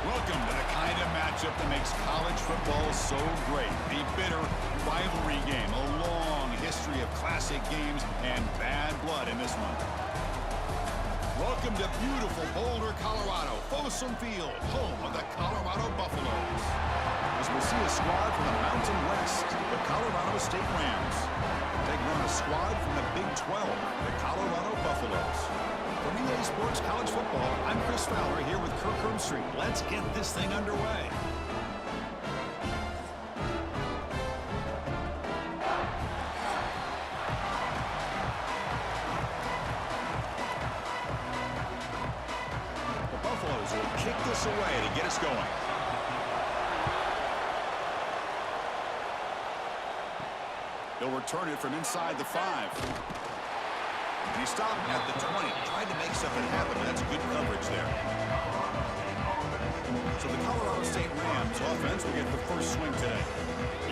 Welcome to the kind of matchup that makes college football so great. The bitter rivalry game, a long history of classic games and bad blood in this one. Welcome to beautiful Boulder, Colorado, Folsom Field, home of the Colorado Buffaloes. As we'll see a squad from the Mountain West, the Colorado State Rams, taking on a squad from the Big 12, the Colorado Buffaloes. For EA Sports College Football, I'm Chris Fowler here with Kirk Hermstreet. Let's get this thing underway. The Buffaloes will kick this away to get us going. They'll return it from inside the 5. And he stopped at the 20, tried to make something happen, but that's good coverage there. So the Colorado State Rams offense will get the first swing today.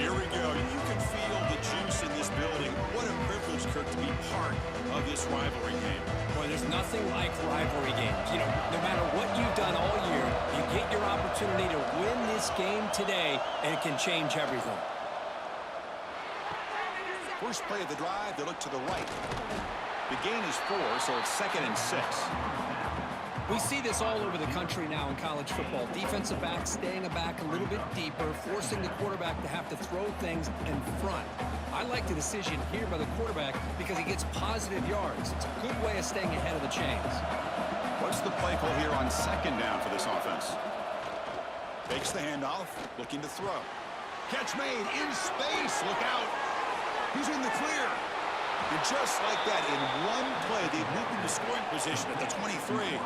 Here we go. You can feel the juice in this building. What a privilege, Kirk, to be part of this rivalry game. Well, there's nothing like rivalry games. You know, no matter what you've done all year, you get your opportunity to win this game today, and it can change everything. First play of the drive, they look to the right. The gain is 4, so it's 2nd and 6. We see this all over the country now in college football. Defensive backs staying back a little bit deeper, forcing the quarterback to have to throw things in front. I like the decision here by the quarterback because he gets positive yards. It's a good way of staying ahead of the chains. What's the play call here on 2nd down for this offense? Takes the handoff, looking to throw. Catch made in space. Look out. He's in the clear. And just like that, in one play, they moved into scoring position at the 23.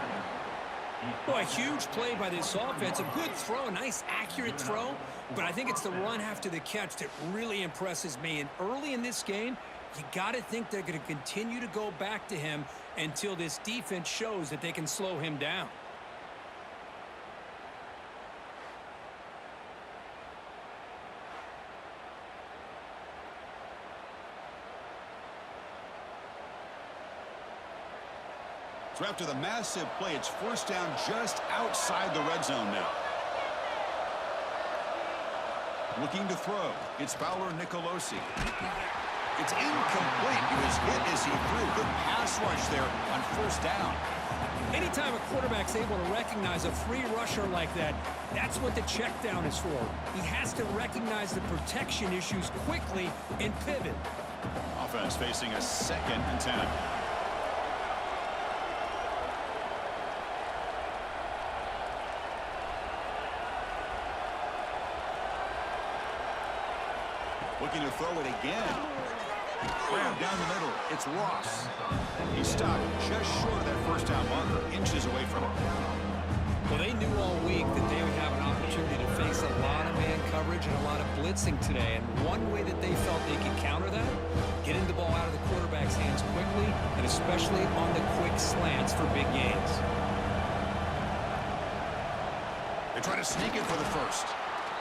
Boy, a huge play by this offense. A good throw, a nice accurate throw. But I think it's the run after the catch that really impresses me. And early in this game, you got to think they're going to continue to go back to him until this defense shows that they can slow him down. So after the massive play, it's first down just outside the red zone now. Looking to throw. It's Fowler Nicolosi. It's incomplete. He was hit as he threw. Good pass rush there on first down. Anytime a quarterback's able to recognize a free rusher like that, that's what the check down is for. He has to recognize the protection issues quickly and pivot. Offense facing a 2nd and 10. Looking to throw it again. Grab down the middle. It's Ross. He stopped just short of that first down marker, inches away from him. Well, they knew all week that they would have an opportunity to face a lot of man coverage and a lot of blitzing today. And one way that they felt they could counter that, getting the ball out of the quarterback's hands quickly, and especially on the quick slants for big gains. They try to sneak it for the first.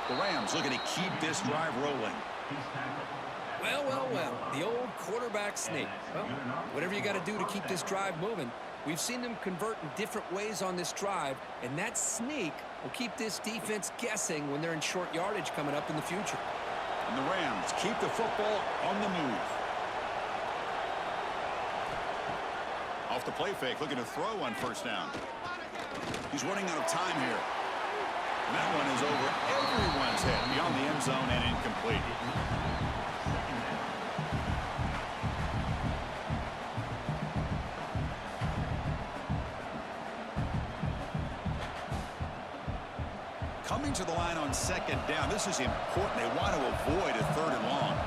The Rams looking to keep this drive rolling. Well, the old quarterback sneak. Well, whatever you got to do to keep this drive moving. We've seen them convert in different ways on this drive, and that sneak will keep this defense guessing when they're in short yardage coming up in the future. And the Rams keep the football on the move. Off the play fake, looking to throw on first down. He's running out of time here. And that one is over everyone's head, beyond the end zone and incomplete. Coming to the line on 2nd down. This is important. They want to avoid a 3rd and long.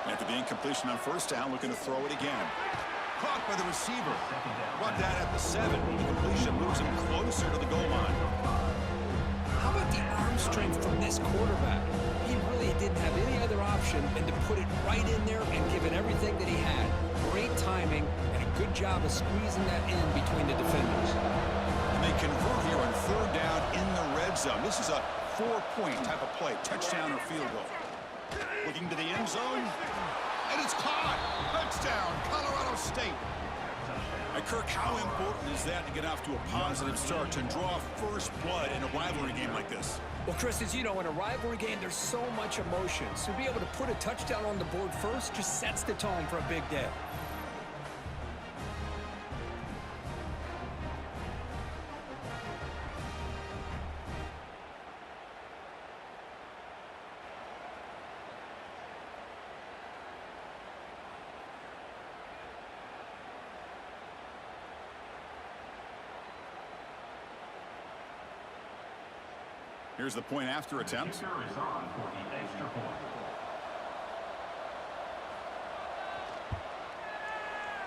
After the incompletion on first down, looking to throw it again. Caught by the receiver. Brought down at the 7. The completion moves him closer to the goal line. How about the arm strength from this quarterback? He really didn't have any other option than to put it right in there and give it everything that he had. Great timing and a good job of squeezing that in between the defenders. And they convert here on 3rd down in the red zone. This is a 4-point type of play, touchdown or field goal. Looking to the end zone, and it's caught. Touchdown, Colorado State. Kirk, how important is that to get off to a positive start, to draw first blood in a rivalry game like this? Well, Chris, as you know, in a rivalry game, there's so much emotion. So to be able to put a touchdown on the board first just sets the tone for a big day. Here's the point after attempt.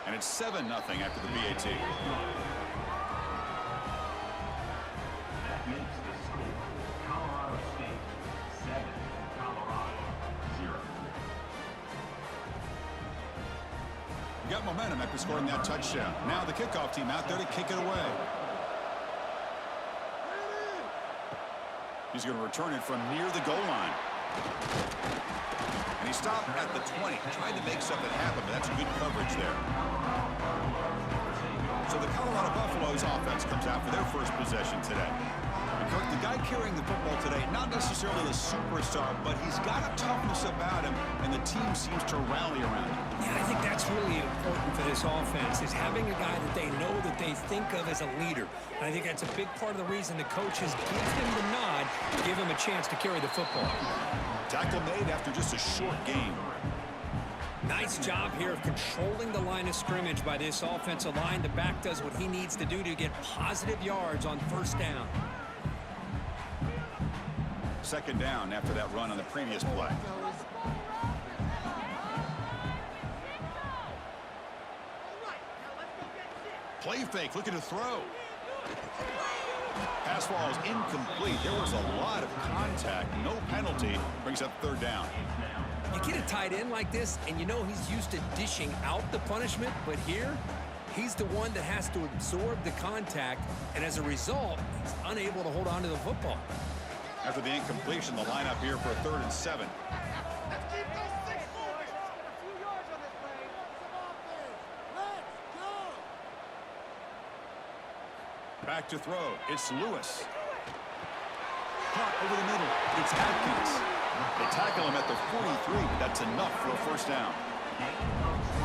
And it's 7-0 after the BAT. That makes the score Colorado State 7, Colorado 0. You got momentum after scoring that touchdown. Now the kickoff team out there to kick it away. He's going to return it from near the goal line. And he stopped at the 20, trying to make something happen, but that's good coverage there. So the Colorado Buffaloes offense comes out for their first possession today. And Kirk, the guy carrying the football today, not necessarily a superstar, but he's got a toughness about him, and the team seems to rally around him. Yeah, I think that's really important for this offense, is having a guy that they know that they think of as a leader. And I think that's a big part of the reason the coaches give him the nod, give him a chance to carry the football. Tackle made after just a short gain. Nice job here of controlling the line of scrimmage by this offensive line. The back does what he needs to do to get positive yards on first down. Second down after that run on the previous play. Play fake, looking to throw. Pass ball is incomplete. There was a lot of contact. No penalty. Brings up third down. You get a tight end like this, and you know he's used to dishing out the punishment, but here, he's the one that has to absorb the contact, and as a result, he's unable to hold on to the football. After the incompletion, the lineup here for a 3rd and 7. Back to throw. It's Lewis. Caught over the middle. It's Atkins. They tackle him at the 43, but that's enough for a first down.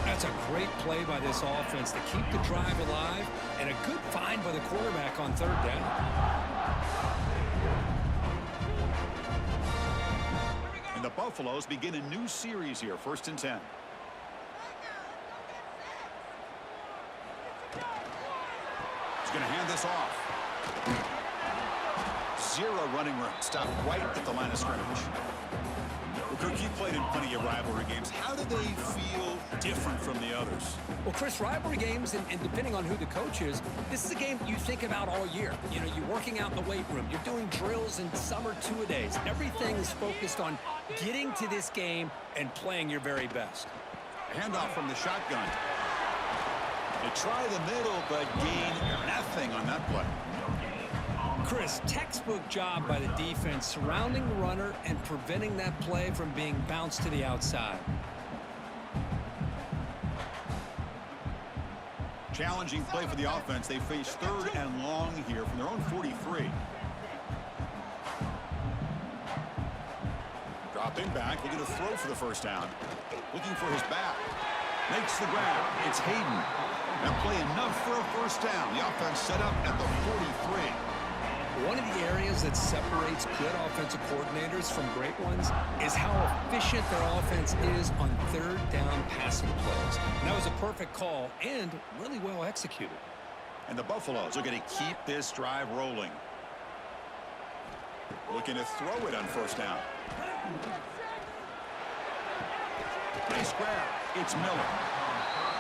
That's a great play by this offense to keep the drive alive, and a good find by the quarterback on third down. And the Buffaloes begin a new series here, 1st and 10. He's going to hand this off. 0 running room. Stopped right at the line of scrimmage. Well, Kirk, you played in plenty of rivalry games. How do they feel different from the others? Well, Chris, rivalry games, and depending on who the coach is, this is a game you think about all year. You know, you're working out in the weight room. You're doing drills in summer two-a-days. Everything is focused on getting to this game and playing your very best. A handoff from the shotgun. They try the middle, but gain nothing on that play. Chris, textbook job by the defense surrounding the runner and preventing that play from being bounced to the outside. Challenging play for the offense. They face 3rd and long here from their own 43. Dropping back, looking to throw for the first down. Looking for his back. Makes the grab. It's Hayden. That play enough for a first down. The offense set up at the 43. One of the areas that separates good offensive coordinators from great ones is how efficient their offense is on third down passing plays. And that was a perfect call and really well executed. And the Buffaloes are going to keep this drive rolling. Looking to throw it on first down. Nice grab. It's Miller.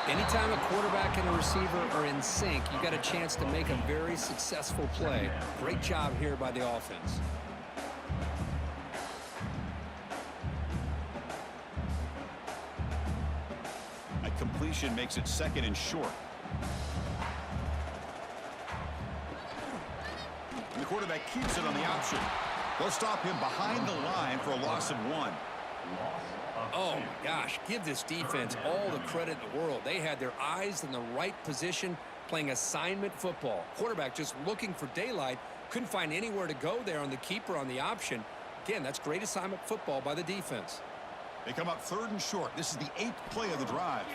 Anytime a quarterback and a receiver are in sync, you got a chance to make a very successful play. Great job here by the offense. A completion makes it 2nd and short. And the quarterback keeps it on the option. They'll stop him behind the line for a loss of 1. Oh, my gosh. Give this defense all the credit in the world. They had their eyes in the right position playing assignment football. Quarterback just looking for daylight. Couldn't find anywhere to go there on the keeper on the option. Again, that's great assignment football by the defense. They come up 3rd and short. This is the 8th play of the drive.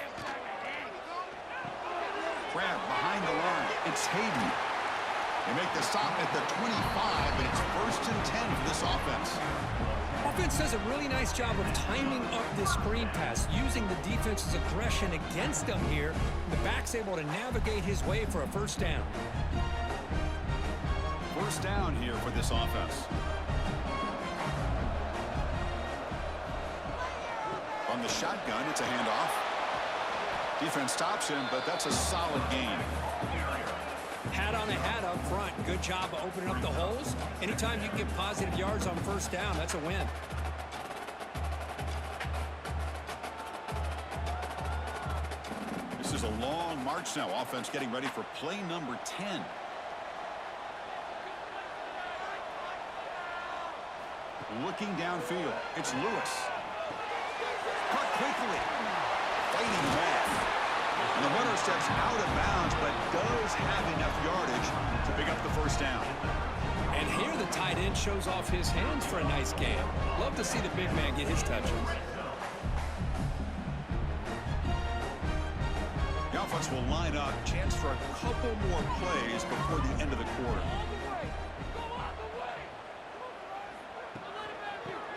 Grab behind the line. It's Hayden. They make the stop at the 25, but it's 1st and 10 for this offense. Offense does a really nice job of timing up this screen pass, using the defense's aggression against him here. The back's able to navigate his way for a 1st down. 1st down here for this offense. On the shotgun, it's a handoff. Defense stops him, but that's a solid gain. Hat on a hat up front. Good job of opening up the holes. Anytime you can get positive yards on 1st down, that's a win. This is a long march now. Offense getting ready for play number 10. Looking downfield. It's Lewis. Cut quickly. Fighting back. And the runner steps out of bounds, but does have enough yardage to pick up the 1st down. And here the tight end shows off his hands for a nice game. Love to see the big man get his touches. The offense will line up. Chance for a couple more plays before the end of the quarter.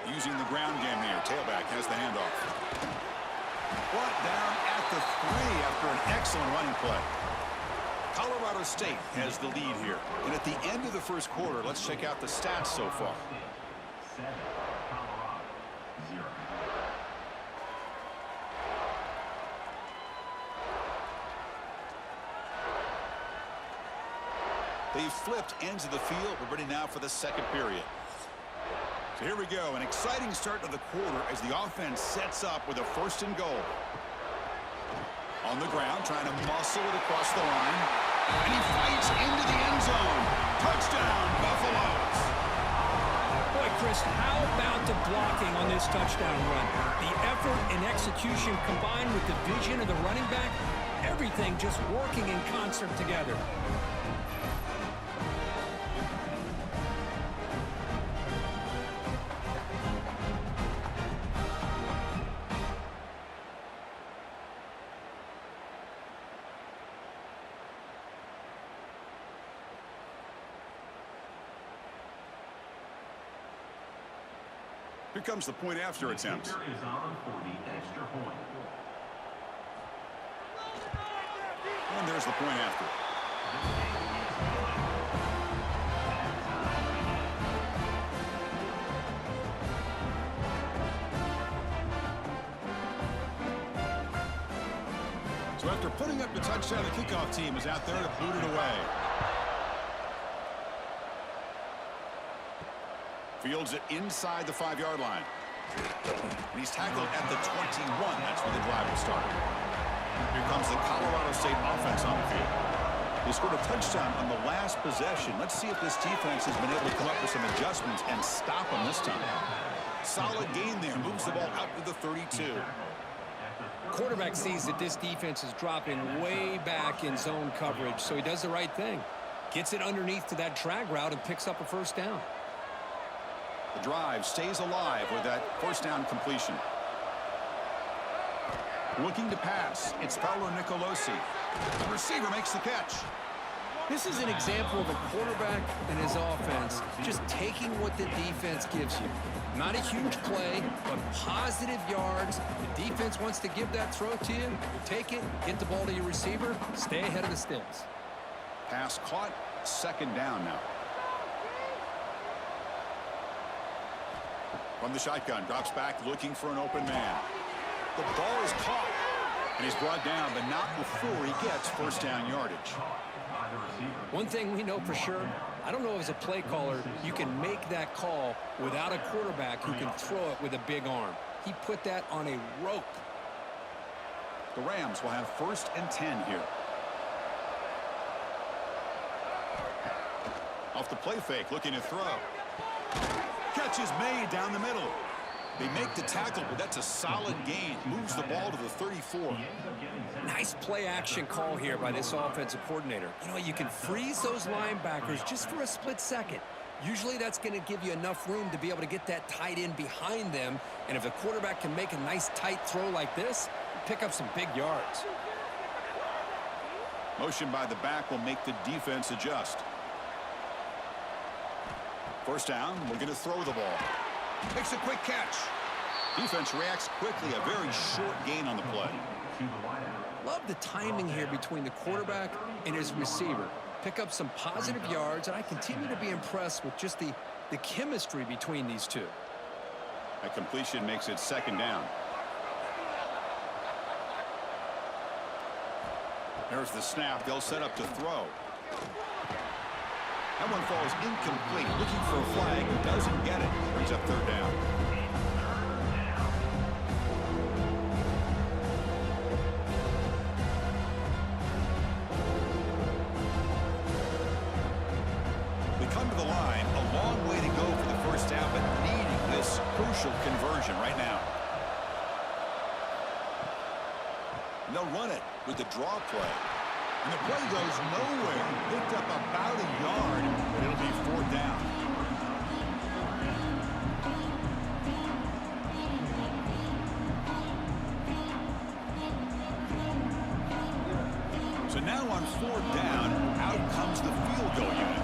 Using the ground game here. Tailback has the handoff. Brought down at the 3 after an excellent running play. Colorado State has the lead here. And at the end of the 1st quarter, let's check out the stats so far. 7, Colorado 0. They've flipped ends of the field. We're ready now for the 2nd period. So here we go. An exciting start to the quarter as the offense sets up with a 1st and goal. On the ground, trying to muscle it across the line. And he fights into the end zone. Touchdown, Buffaloes. Boy, Chris, how about the blocking on this touchdown run? The effort and execution combined with the vision of the running back, everything just working in concert together. Here comes the point after attempt. Kicker is on for the extra point. And there's the point after. So after putting up the touchdown, the kickoff team is out there to boot it away. Fields it inside the 5-yard line. And he's tackled at the 21. That's where the drive will start. Here comes the Colorado State offense on the field. They scored a touchdown on the last possession. Let's see if this defense has been able to come up with some adjustments and stop them this time. Solid gain there. Moves the ball out to the 32. Quarterback sees that this defense is dropping way back in zone coverage, so he does the right thing. Gets it underneath to that drag route and picks up a 1st down. The drive stays alive with that 1st down completion. Looking to pass. It's Paolo Nicolosi. The receiver makes the catch. This is an example of a quarterback and his offense just taking what the defense gives you. Not a huge play, but positive yards. The defense wants to give that throw to you. You take it, get the ball to your receiver, stay ahead of the sticks. Pass caught. 2nd down now. From the shotgun, drops back looking for an open man. The ball is caught, and he's brought down, but not before he gets 1st down yardage. One thing we know for sure, I don't know as a play caller, you can make that call without a quarterback who can throw it with a big arm. He put that on a rope. The Rams will have 1st and 10 here. Off the play fake, looking to throw. Catch is made down the middle. They make the tackle, but that's a solid gain. Moves the ball to the 34. Nice play action call here by this offensive coordinator. You know, you can freeze those linebackers just for a split second. Usually that's going to give you enough room to be able to get that tight end behind them. And if the quarterback can make a nice tight throw like this, pick up some big yards. Motion by the back will make the defense adjust. First down, we're going to throw the ball. Makes a quick catch. Defense reacts quickly, a very short gain on the play. Love the timing here between the quarterback and his receiver. Pick up some positive yards, and I continue to be impressed with just the chemistry between these two. A completion makes it second down. There's the snap. They'll set up to throw. That one falls incomplete. Looking for a flag. Doesn't get it. Brings up third down. We come to the line. A long way to go for the first down, but needing this crucial conversion right now. And they'll run it with the draw play. And the play goes nowhere. Picked up about a yard, but it'll be fourth down. So now on fourth down, out comes the field goal unit.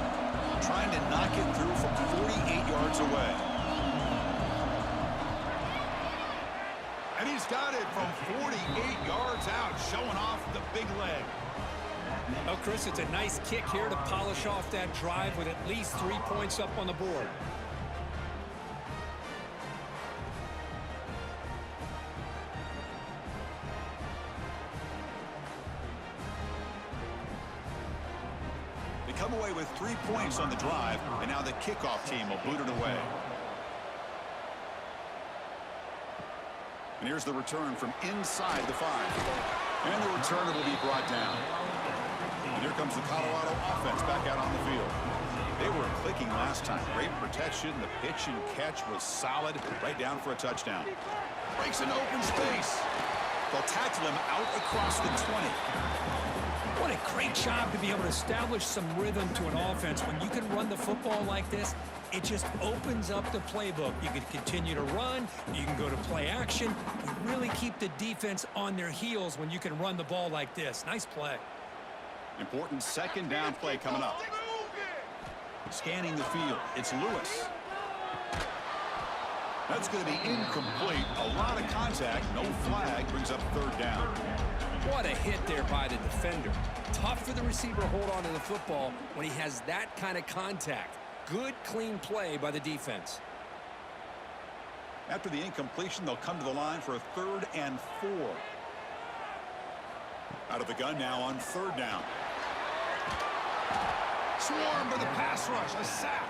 Trying to knock it through from 48 yards away. And he's got it from 48 yards out, showing off the big leg. Oh, Chris, it's a nice kick here to polish off that drive with at least 3 points up on the board. They come away with 3 points on the drive, and now the kickoff team will boot it away. And here's the return from inside the 5. And the returner will be brought down. And here comes the Colorado offense back out on the field. They were clicking last time. Great protection. The pitch and catch was solid. Right down for a touchdown. Breaks an open space. They'll tackle him out across the 20. What a great job to be able to establish some rhythm to an offense. When you can run the football like this, it just opens up the playbook. You can continue to run. You can go to play action. You really keep the defense on their heels when you can run the ball like this. Nice play. Important second down play coming up. Scanning the field. It's Lewis. That's going to be incomplete. A lot of contact. No flag. Brings up third down. What a hit there by the defender. Tough for the receiver to hold on to the football when he has that kind of contact. Good, clean play by the defense. After the incompletion, they'll come to the line for a 3rd and 4. Out of the gun now on third down. Swarmed by the pass rush. A sack.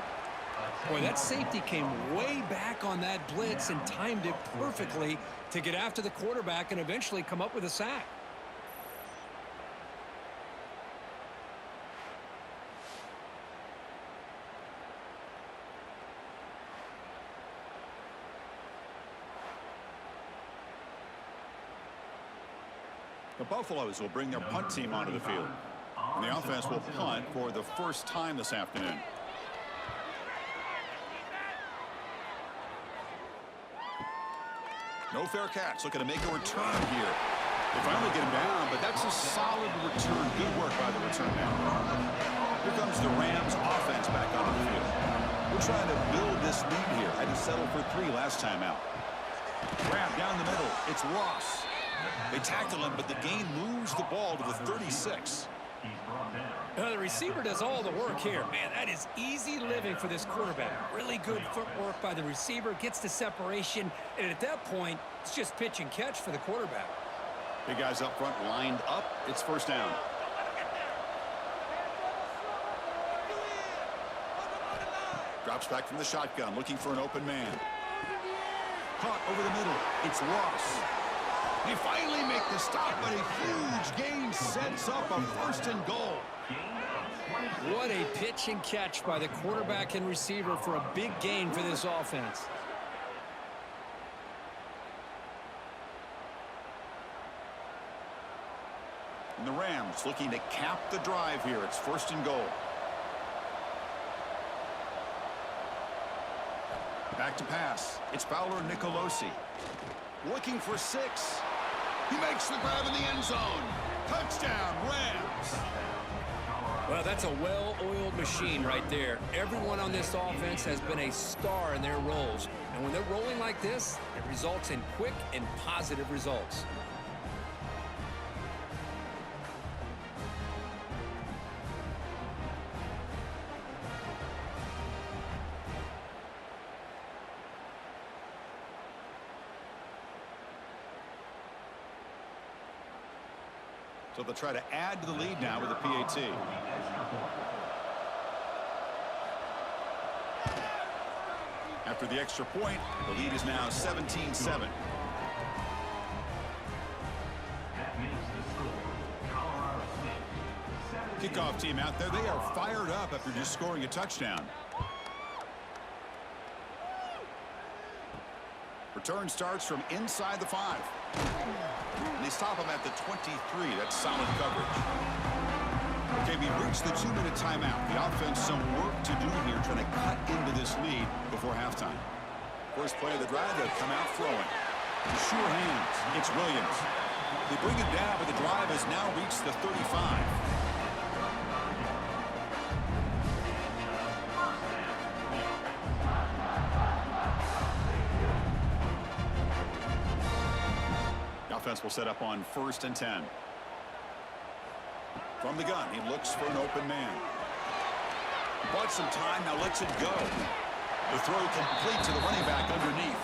Boy, that safety came way back on that blitz and timed it perfectly to get after the quarterback and eventually come up with a sack. The Buffaloes will bring their punt team onto the field. And the offense will punt for the first time this afternoon. No fair catch. Looking to make a return here. They finally get him down, but that's a solid return. Good work by the return man. Here comes the Rams offense back onto the field. We're trying to build this lead here. Had to settle for 3 last time out. Grab down the middle. It's Ross. They tackle him, but the gain moves the ball to the 36. The receiver does all the work here. Man, that is easy living for this quarterback. Really good footwork by the receiver, gets the separation, and at that point, it's just pitch and catch for the quarterback. Big guys up front lined up. It's first down. Drops back from the shotgun, looking for an open man. Caught over the middle. It's Ross. They finally make the stop, but a huge gain sets up a 1st and goal. What a pitch and catch by the quarterback and receiver for a big gain for this offense. And the Rams looking to cap the drive here. It's 1st and goal. Back to pass. It's Fowler Nicolosi. Looking for 6. He makes the grab in the end zone. Touchdown, Rams. Well, that's a well-oiled machine right there. Everyone on this offense has been a star in their roles. And when they're rolling like this, it results in quick and positive results. So they'll try to add to the lead now with a PAT. After the extra point, the lead is now 17-7. Kickoff team out there. They are fired up after just scoring a touchdown. Return starts from inside the 5. And they stop him at the 23. That's solid coverage. Okay, we've reached the 2-minute timeout. The offense some work to do here, trying to cut into this lead before halftime. First play of the drive, they'll come out throwing. Sure hands. It's Williams. They bring it down, but the drive has now reached the 35. Offense will set up on 1st and 10. From the gun, he looks for an open man. He bought some time, now lets it go. The throw complete to the running back underneath.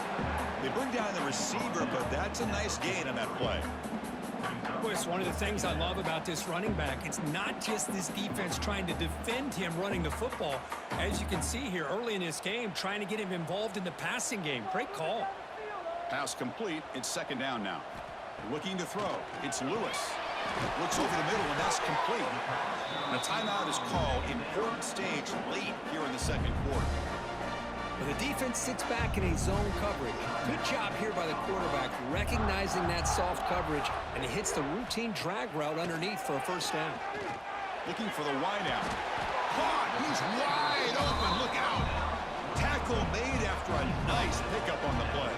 They bring down the receiver, but that's a nice gain on that play. Boy, it's one of the things I love about this running back. It's not just this defense trying to defend him running the football. As you can see here early in this game, trying to get him involved in the passing game. Great call. Pass complete. It's 2nd down now. Looking to throw. It's Lewis. Looks over the middle, and that's complete. And a timeout is called. Important stage late here in the 2nd quarter. Well, the defense sits back in a zone coverage. Good job here by the quarterback, recognizing that soft coverage, and he hits the routine drag route underneath for a 1st down. Looking for the wide out. Caught. He's wide open. Look out. Tackle made after a nice pickup on the play.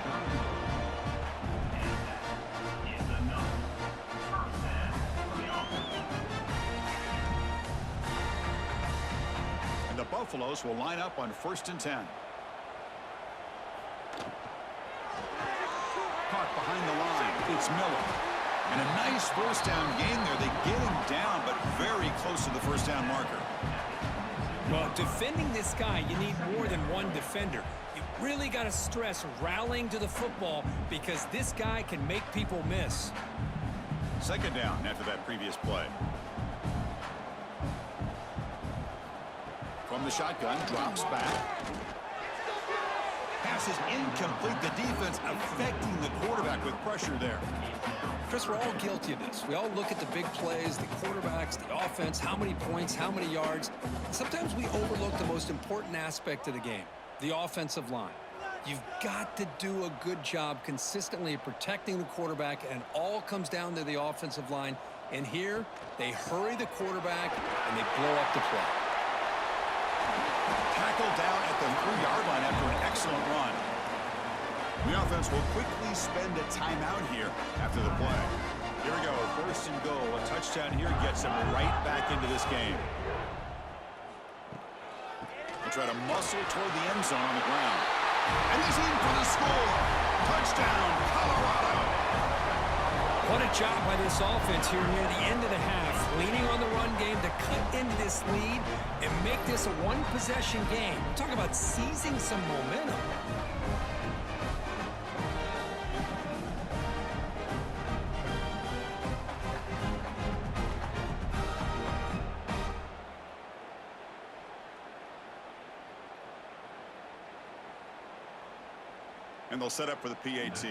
And the Buffaloes will line up on 1st and 10. Caught behind the line. It's Miller. And a nice 1st down gain there. They get him down, but very close to the 1st down marker. Well, defending this guy, you need more than one defender. You really got to stress rallying to the football because this guy can make people miss. 2nd down after that previous play. From the shotgun, drops back. Pass is incomplete. The defense affecting the quarterback with pressure there. Chris, we're all guilty of this. We all look at the big plays, the quarterbacks, the offense, how many points, how many yards. Sometimes we overlook the most important aspect of the game, the offensive line. You've got to do a good job consistently protecting the quarterback, and it all comes down to the offensive line. And here, they hurry the quarterback, and they blow up the play. Tackled down at the 3-yard line after an excellent run. The offense will quickly spend a timeout here after the play. Here we go, 1st and goal. A touchdown here gets them right back into this game. They try to muscle toward the end zone on the ground. And he's in for the score. Touchdown, Colorado. What a job by this offense here near the end of the half, leaning on the run game to cut into this lead and make this a one-possession game. Talk about seizing some momentum. And they'll set up for the PAT.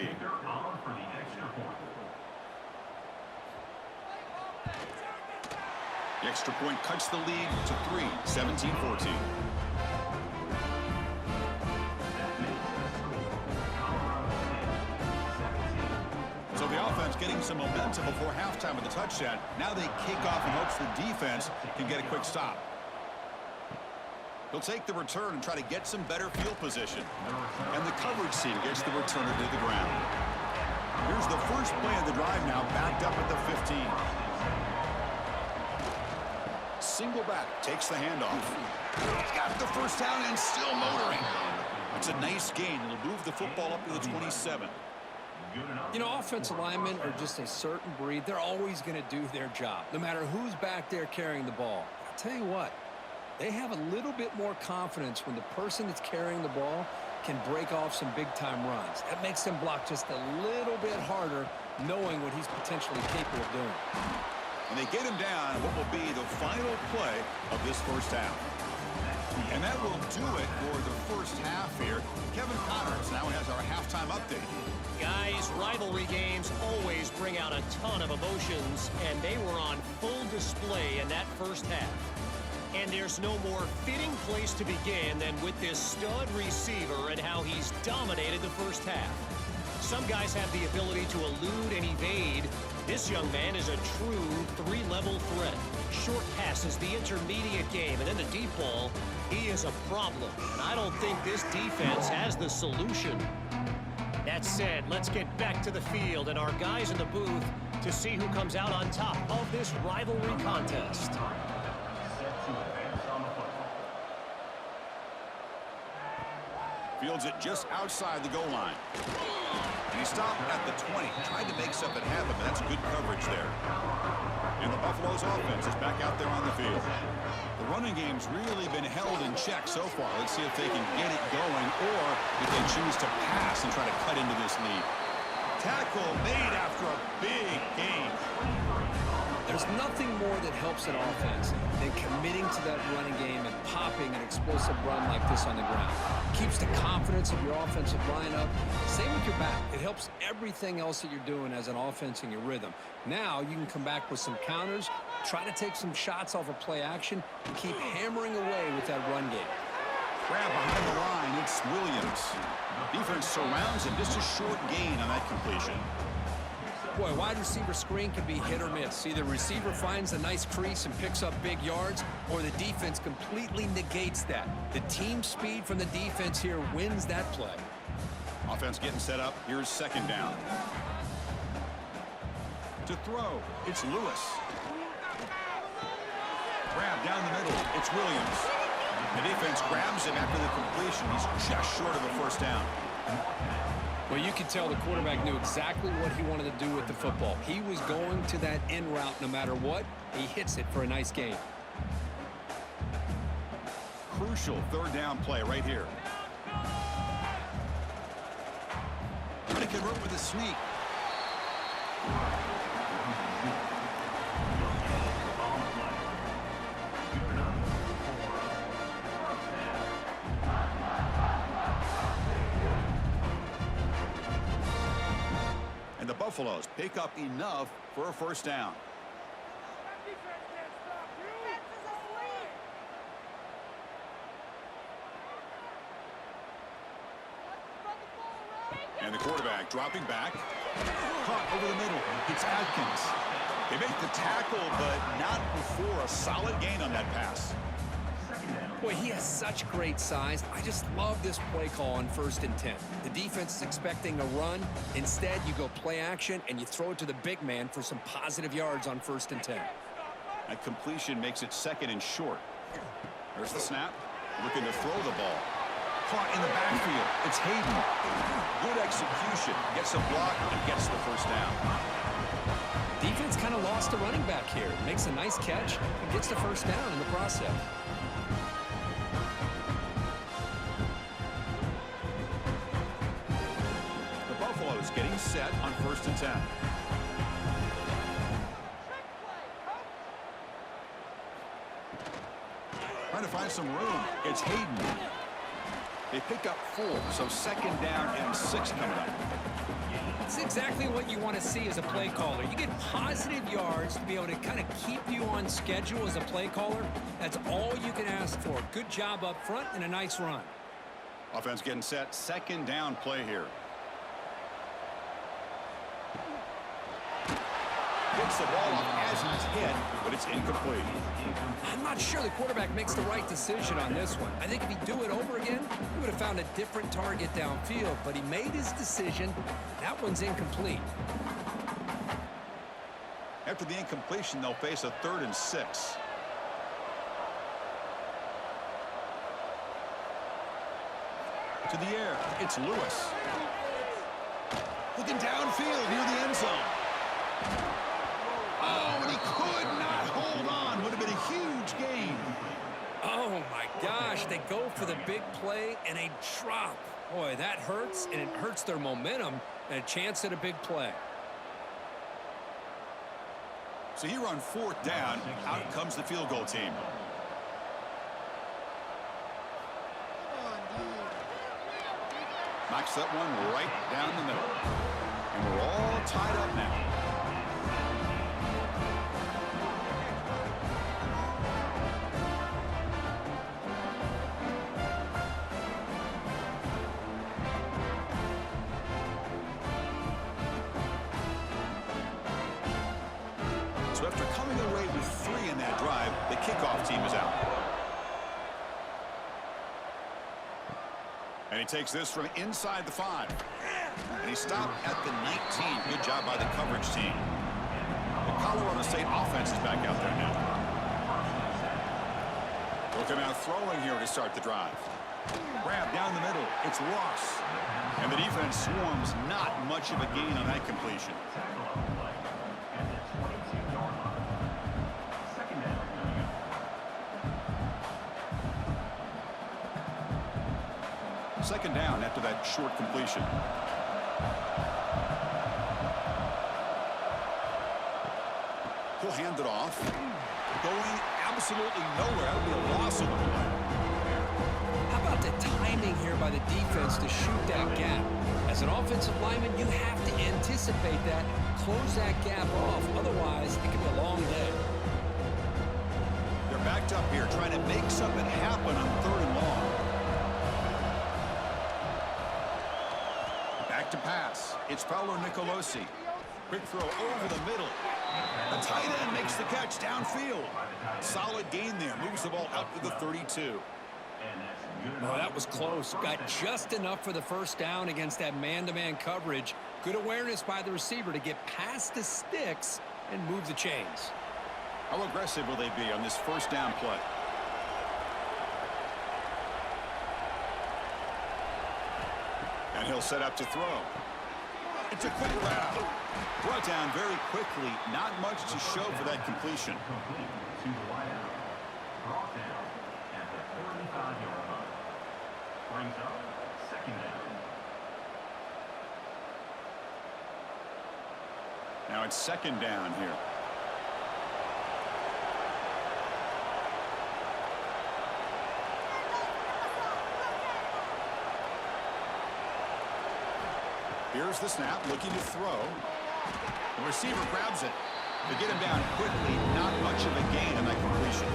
The extra point cuts the lead to 3, 17-14. So the offense gets getting some momentum before halftime with the touchdown. Now they kick off in hopes the defense can get a quick stop. He'll take the return and try to get some better field position. And the coverage team gets the returner to the ground. Here's the first play of the drive now, backed up at the 15. Single back, takes the handoff. He's got the first down and still motoring. It's a nice gain. It'll move the football up to the 27. You know, offensive linemen are just a certain breed. They're always going to do their job, no matter who's back there carrying the ball. I'll tell you what, they have a little bit more confidence when the person that's carrying the ball can break off some big-time runs. That makes them block just a little bit harder, knowing what he's potentially capable of doing. And they get him down what will be the final play of this first half. And that will do it for the first half here. Kevin Connors now has our halftime update. Guys, rivalry games always bring out a ton of emotions, and they were on full display in that first half. And there's no more fitting place to begin than with this stud receiver and how he's dominated the first half. Some guys have the ability to elude and evade. This young man is a true three-level threat. Short passes, the intermediate game, and then the deep ball. He is a problem, and I don't think this defense has the solution. That said, let's get back to the field and our guys in the booth to see who comes out on top of this rivalry contest. Fields it just outside the goal line. And he stopped at the 20. Tried to make something happen, but that's good coverage there. And the Buffalo's offense is back out there on the field. The running game's really been held in check so far. Let's see if they can get it going or if they choose to pass and try to cut into this lead. Tackle made after a big gain. There's nothing more that helps an offense than committing to that running game and popping an explosive run like this on the ground. Keeps the confidence of your offensive line up. Same with your back. It helps everything else that you're doing as an offense in your rhythm. Now you can come back with some counters, try to take some shots off of play action, and keep hammering away with that run game. Grab behind the line, it's Williams. Defense surrounds him, just a short gain on that completion. Boy, wide receiver screen can be hit or miss. Either receiver finds a nice crease and picks up big yards, or the defense completely negates that. The team speed from the defense here wins that play. Offense getting set up. Here's second down. To throw, it's Lewis. Grab down the middle, it's Williams. The defense grabs him after the completion. He's just short of a first down. Well, you could tell the quarterback knew exactly what he wanted to do with the football. He was going to that in route no matter what. He hits it for a nice gain. Crucial third down play right here. Trying to convert with a sneak. And the Buffaloes pick up enough for a first down. And the quarterback dropping back. Caught over the middle. It's Atkins. They make the tackle, but not before a solid gain on that pass. Boy, he has such great size. I just love this play call on 1st and 10. The defense is expecting a run. Instead, you go play action, and you throw it to the big man for some positive yards on 1st and 10. That completion makes it second and short. There's the snap. Looking to throw the ball. Caught in the backfield. It's Hayden. Good execution. Gets a block and gets the first down. Defense kind of lost a running back here. Makes a nice catch and gets the first down in the process. The Buffaloes getting set on 1st and 10. Trying to find some room. It's Hayden. They pick up 4, so second down and 6 coming up. It's exactly what you want to see as a play caller. You get positive yards to be able to kind of keep you on schedule as a play caller. That's all you can ask for. Good job up front and a nice run. Offense getting set. Second down play here. Gets the ball off as he's hit, but it's incomplete. I'm not sure the quarterback makes the right decision on this one. I think if he'd do it over again, he would have found a different target downfield, but he made his decision. That one's incomplete. After the incompletion, they'll face a 3rd and 6. To the air, it's Lewis. Looking downfield near the end zone. Oh, and he could not hold on. Would have been a huge gain. Oh, my gosh. They go for the big play and a drop. Boy, that hurts, and it hurts their momentum and a chance at a big play. So here on 4th down, out comes the field goal team. Knocks that one right down the middle. And we're all tied up now. So after coming away with 3 in that drive, the kickoff team is out. And he takes this from inside the 5. And he stopped at the 19. Good job by the coverage team. The Colorado State offense is back out there now. Looking out throwing here to start the drive. Grab down the middle. It's Ross. And the defense swarms. Not much of a gain on that completion. Second down after that short completion. He'll hand it off. Going absolutely nowhere. That would be a loss of the play. How about the timing here by the defense to shoot that gap? As an offensive lineman, you have to anticipate that, close that gap off. Otherwise, it could be a long day. They're backed up here trying to make something happen on 3rd and long. Back to pass. It's Fowler Nicolosi. Quick throw over the middle. The tight end makes the catch downfield. Solid gain there. Moves the ball out to the 32. Oh, that was close. Got just enough for the first down against that man-to-man coverage. Good awareness by the receiver to get past the sticks and move the chains. How aggressive will they be on this first down play? And he'll set up to throw. It's a quick route. Brought down very quickly. Not much to show for that completion. To the wideout. Brought down at the 35-yard line. Brings up 2nd down. Now it's 2nd down here. Here's the snap, looking to throw. The receiver grabs it. To get him down quickly, not much of a gain on that completion.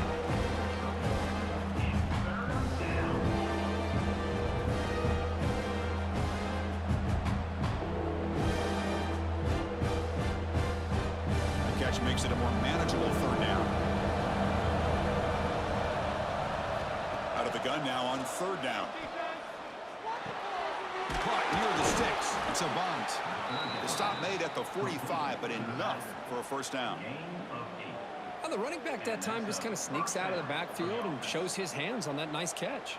The catch makes it a more manageable 3rd down. Out of the gun now on 3rd down. Caught near the sticks. It's a bunt. The stop made at the 45, but enough for a first down. Well, the running back that time just kind of sneaks out of the backfield and shows his hands on that nice catch.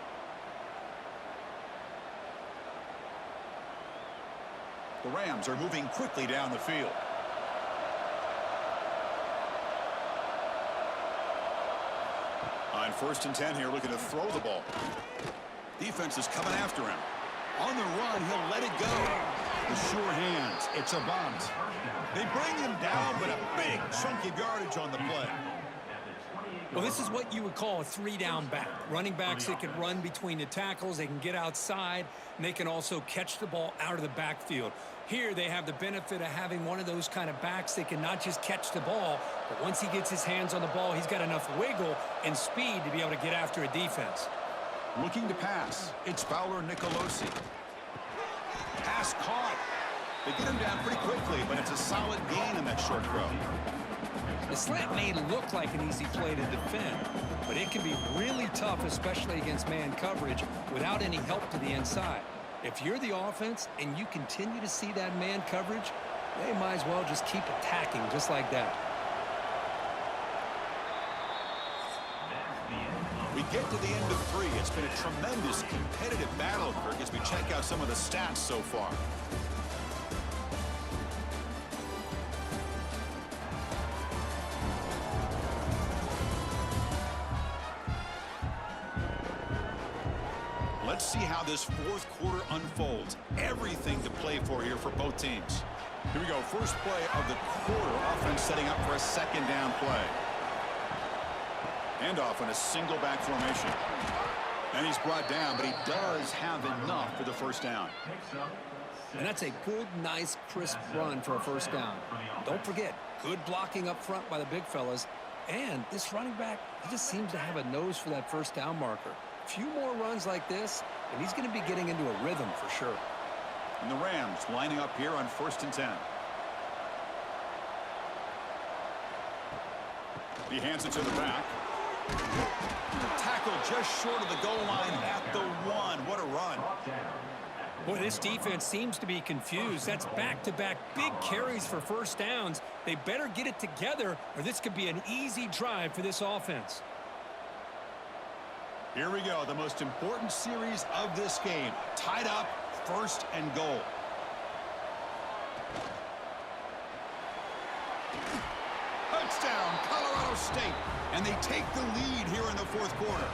The Rams are moving quickly down the field. On 1st and 10 here, looking to throw the ball. Defense is coming after him. On the run, he'll let it go. The sure hands. It's a bunt. They bring him down, but a big chunk of yardage on the play. Well, this is what you would call a 3-down back. Running backs that can run between the tackles, they can get outside, and they can also catch the ball out of the backfield. Here, they have the benefit of having one of those kind of backs that can not just catch the ball, but once he gets his hands on the ball, he's got enough wiggle and speed to be able to get after a defense. Looking to pass. It's Fowler Nicolosi. Pass caught. They get him down pretty quickly, but it's a solid gain in that short throw. The slant may look like an easy play to defend, but it can be really tough, especially against man coverage, without any help to the inside. If you're the offense and you continue to see that man coverage, they might as well just keep attacking just like that. We get to the end of 3. It's been a tremendous competitive battle, Kirk, as we check out some of the stats so far. Let's see how this fourth quarter unfolds. Everything to play for here for both teams. Here we go. First play of the quarter. Offense setting up for a second down play. Handoff in a single back formation. And he's brought down, but he does have enough for the first down. And that's a good, nice, crisp run for a first down. Don't forget, good blocking up front by the big fellas. And this running back, he just seems to have a nose for that first down marker. A few more runs like this, and he's going to be getting into a rhythm for sure. And the Rams lining up here on 1st and 10. He hands it to the back. Tackle just short of the goal line at the 1. What a run. Boy, this defense seems to be confused. That's back-to-back big carries for first downs. They better get it together, or this could be an easy drive for this offense. Here we go, the most important series of this game. Tied up, 1st and goal. Touchdown, Colorado State. And they take the lead here in the fourth quarter.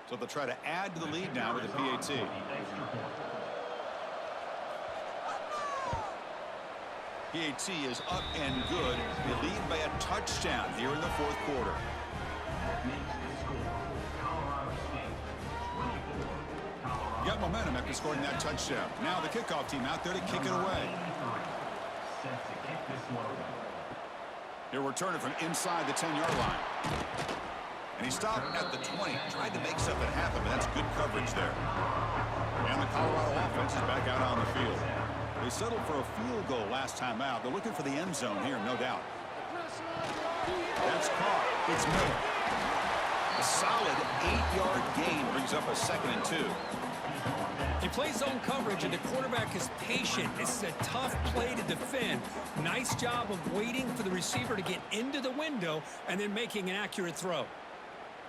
So they'll try to add to the lead now with the PAT. PAT is up and good. They lead by a touchdown here in the fourth quarter. Got momentum after scoring that touchdown. Now the kickoff team out there to kick it away. He'll return it from inside the 10-yard line. And he stopped at the 20, tried to make something happen, but that's good coverage there. And the Colorado offense is back out on the field. They settled for a field goal last time out. They're looking for the end zone here, no doubt. That's caught. It's Miller. A solid 8-yard gain brings up a 2nd and 2. He plays zone coverage, and the quarterback is patient. This is a tough play to defend. Nice job of waiting for the receiver to get into the window and then making an accurate throw.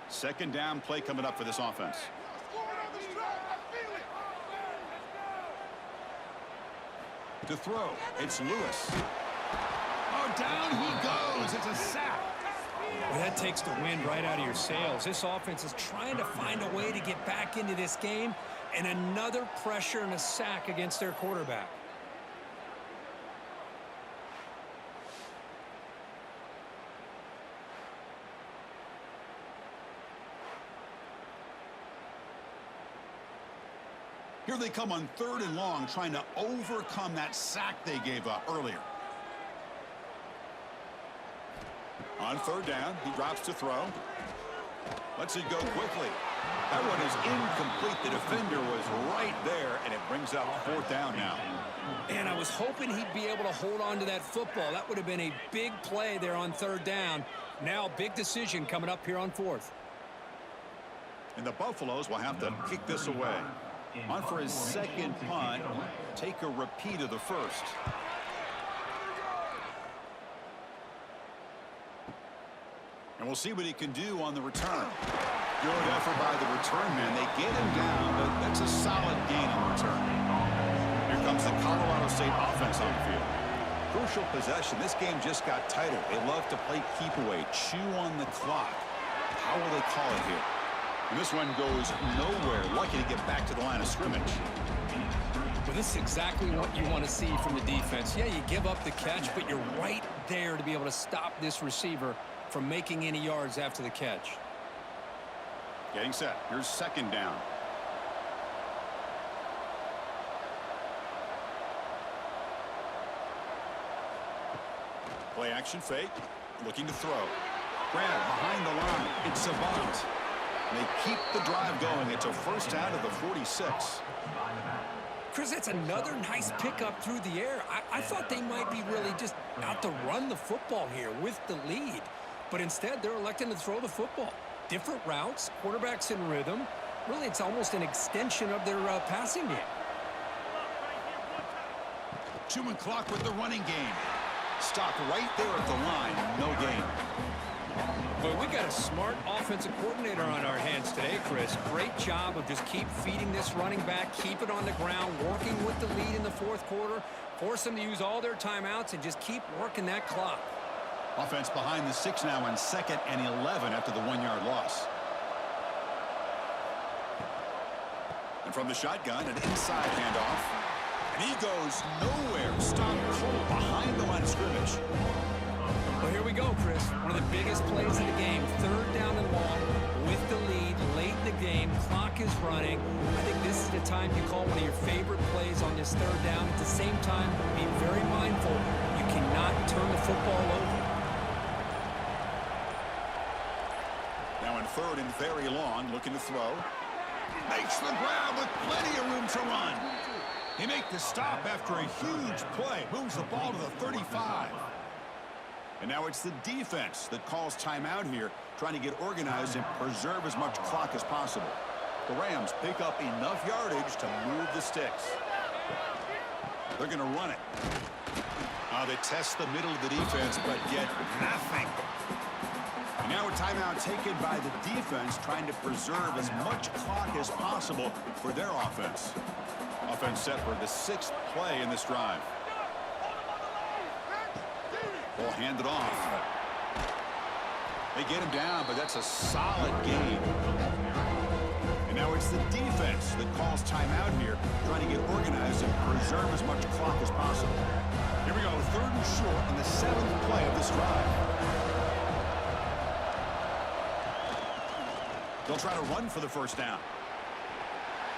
Second down play coming up for this offense. To throw, it's Lewis. Oh, down he goes. It's a sack. Well, that takes the wind right out of your sails. This offense is trying to find a way to get back into this game, and another pressure and a sack against their quarterback. Here they come on 3rd and long, trying to overcome that sack they gave up earlier. On 3rd down, he drops to throw. Lets it go quickly. That one is incomplete. The defender was right there, and it brings up 4th down now. And I was hoping he'd be able to hold on to that football. That would have been a big play there on 3rd down. Now, big decision coming up here on 4th. And the Buffaloes will have to kick this away. On for his 2nd punt. Take a repeat of the first. And we'll see what he can do on the return. Good effort by the return man. They get him down, but that's a solid gain on the return. Here comes the Colorado State offense on the field. Crucial possession. This game just got tighter. They love to play keep away, chew on the clock. How will they call it here? And this one goes nowhere. Lucky to get back to the line of scrimmage. Well, this is exactly what you want to see from the defense. Yeah, you give up the catch, but you're right there to be able to stop this receiver from making any yards after the catch. Getting set. Here's second down. Play action fake. Looking to throw. Grab behind the line. It's Savant. They keep the drive going. It's a first down to the 46. Chris, that's another nice pickup through the air. I thought they might be really just out to run the football here with the lead. But instead, they're electing to throw the football. Different routes, quarterbacks in rhythm. Really, it's almost an extension of their passing game. Chewing clock with the running game. Stop right there at the line. No gain. Well, we got a smart offensive coordinator on our hands today, Chris. Great job of just keep feeding this running back, keep it on the ground, working with the lead in the fourth quarter, force them to use all their timeouts, and just keep working that clock. Offense behind the 6 now on 2nd and 11 after the 1-yard loss. And from the shotgun, an inside handoff. And he goes nowhere. Stop cold behind the line of scrimmage. Well, here we go, Chris. One of the biggest plays in the game. 3rd down and long with the lead late in the game. Clock is running. I think this is the time you call one of your favorite plays on this 3rd down. At the same time, be very mindful. You cannot turn the football over. Now in 3rd and very long, looking to throw. Makes the grab with plenty of room to run. He makes the stop after a huge play. Moves the ball to the 35. And now it's the defense that calls timeout here, trying to get organized and preserve as much clock as possible. The Rams pick up enough yardage to move the sticks. They're going to run it. They test the middle of the defense, but get nothing. And now a timeout taken by the defense, trying to preserve as much clock as possible for their offense. Offense set for the 6th play in this drive. Ball handed off. They get him down, but that's a solid gain. And now it's the defense that calls timeout here, trying to get organized and preserve as much clock as possible. Here we go, 3rd and short in the 7th play of this drive. They'll try to run for the first down.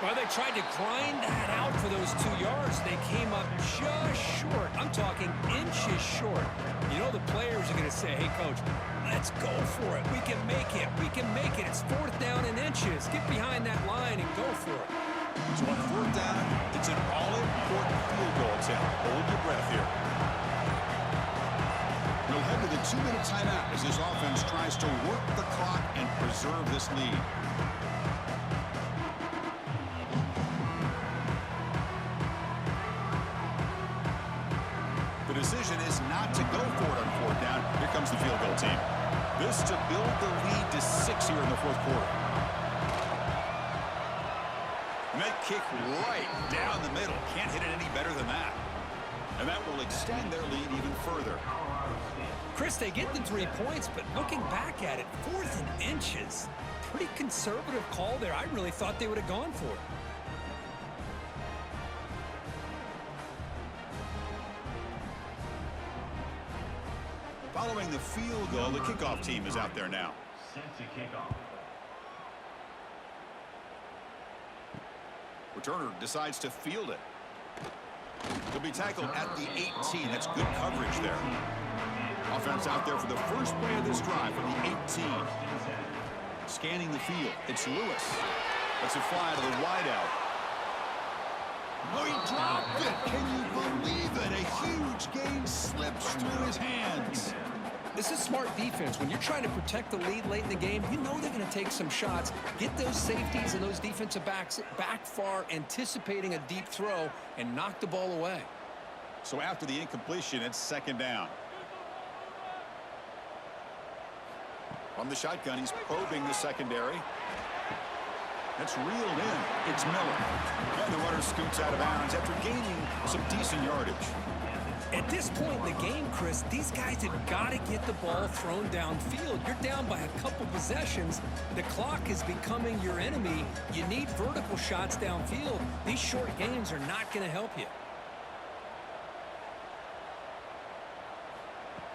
Well, they tried to grind that out for those 2 yards. They came up just short. I'm talking inches short. You know the players are going to say, hey, Coach, let's go for it. We can make it. We can make it. It's 4th down in inches. Get behind that line and go for it. So on 4th down, it's an all-important field goal attempt. Hold your breath here. We'll head to the 2-minute timeout as this offense tries to work the clock and preserve this lead. The decision is not to go for it on 4th down. Here comes the field goal team. This to build the lead to 6 here in the 4th quarter. And that kick right down the middle. Can't hit it any better than that. And that will extend their lead even further. Chris, they get the 3 points, but looking back at it, 4th and inches. Pretty conservative call there. I really thought they would have gone for it. Following the field goal, the kickoff team is out there now. Set to kickoff. Returner decides to field it. He'll be tackled at the 18. That's good coverage there. Offense out there for the first play of this drive from the 18. Scanning the field. It's Lewis. That's a fly to the wideout. Oh, he dropped it. Can you believe it? A huge gain slips through his hands. This is smart defense. When you're trying to protect the lead late in the game, you know they're going to take some shots. Get those safeties and those defensive backs back far, anticipating a deep throw, and knock the ball away. So after the incompletion, it's 2nd down. From the shotgun, he's probing the secondary. That's reeled in. It's Miller. And the runner scoots out of bounds after gaining some decent yardage. At this point in the game, Chris, these guys have got to get the ball thrown downfield. You're down by a couple possessions. The clock is becoming your enemy. You need vertical shots downfield. These short games are not going to help you.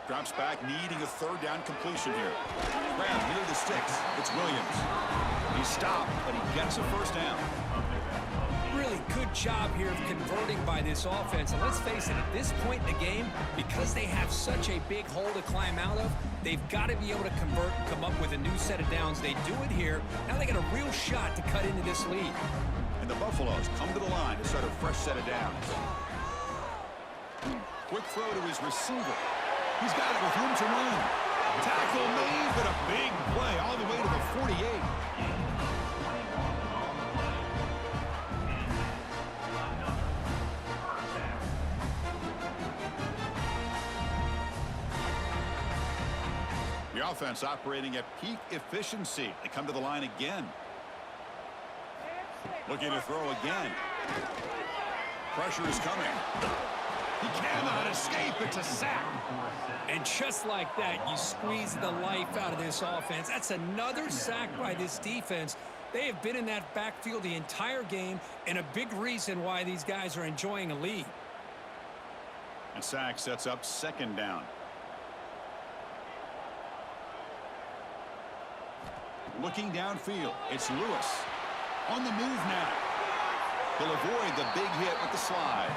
Drops back, needing a third down completion here. Grab near the sticks. It's Williams. He stopped, but he gets a first down. Really good job here of converting by this offense. And let's face it, at this point in the game, because they have such a big hole to climb out of, they've got to be able to convert and come up with a new set of downs. They do it here. Now they got a real shot to cut into this lead. And the Buffaloes come to the line to start a fresh set of downs. Quick throw to his receiver. He's got it with room to run. Tackle made, but a big play all the way to the 48. The offense operating at peak efficiency. They come to the line again. Looking to throw again. Pressure is coming. He cannot escape. It's a sack. And just like that, you squeeze the life out of this offense. That's another sack by this defense. They have been in that backfield the entire game, and a big reason why these guys are enjoying a lead. And sack sets up second down. Looking downfield, it's Lewis. On the move now. He'll avoid the big hit with the slide.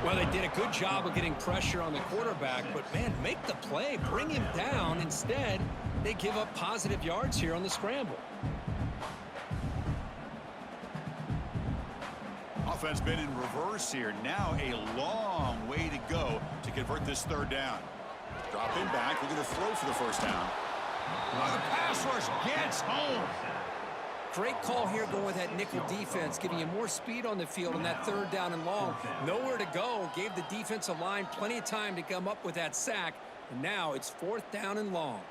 Well, they did a good job of getting pressure on the quarterback, but, man, make the play, bring him down. Instead, they give up positive yards here on the scramble. Offense been in reverse here. Now a long way to go to convert this third down. Dropping back, looking to throw for the first down. The pass rush gets home. Great call here going with that nickel defense, giving you more speed on the field on that third down and long. Nowhere to go. Gave the defensive line plenty of time to come up with that sack. And now it's fourth down and long.